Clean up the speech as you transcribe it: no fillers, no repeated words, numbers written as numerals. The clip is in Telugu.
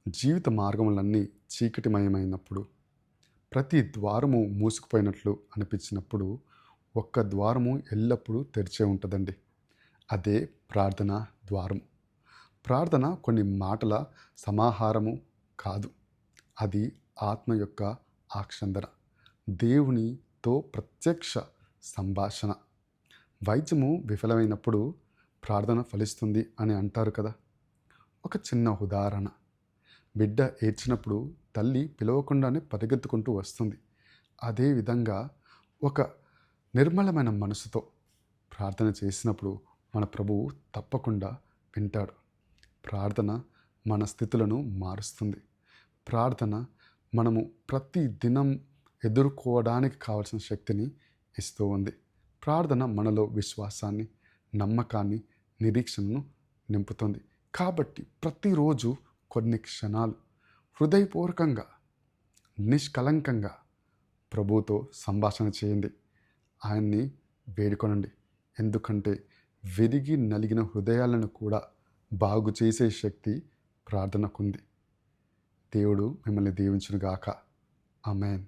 జీవిత మార్గములన్నీ చీకటిమయమైనప్పుడు, ప్రతి ద్వారము మూసుకుపోయినట్లు అనిపించినప్పుడు, ఒక్క ద్వారము ఎల్లప్పుడూ తెరిచే ఉంటుందండి. అదే ప్రార్థన ద్వారం. ప్రార్థన కొన్ని మాటల సమాహారము కాదు. అది ఆత్మ యొక్క ఆక్షందన, దేవునితో ప్రత్యక్ష సంభాషణ. వైద్యము విఫలమైనప్పుడు ప్రార్థన ఫలిస్తుంది అని అంటారు కదా. ఒక చిన్న ఉదాహరణ: బిడ్డ ఏడ్చినప్పుడు తల్లి పిలవకుండానే పరిగెత్తుకుంటూ వస్తుంది. అదేవిధంగా ఒక నిర్మలమైన మనసుతో ప్రార్థన చేసినప్పుడు మన ప్రభువు తప్పకుండా వింటాడు. ప్రార్థన మన స్థితులను మారుస్తుంది. ప్రార్థన మనము ప్రతి దినం ఎదుర్కోవడానికి కావలసిన శక్తిని ఇస్తూ ఉంది. ప్రార్థన మనలో విశ్వాసాన్ని, నమ్మకాన్ని, నిరీక్షణను నింపుతుంది. కాబట్టి ప్రతిరోజు కొన్ని క్షణాలు హృదయపూర్వకంగా, నిష్కలంకంగా ప్రభువుతో సంభాషణ చేయండి. ఆయన్ని వేడుకొనండి. ఎందుకంటే విరిగి నలిగిన హృదయాలను కూడా బాగు చేసే శక్తి ప్రార్థనకుంది. దేవుడు మిమ్మల్ని దీవించునుగాక. ఆమేన్.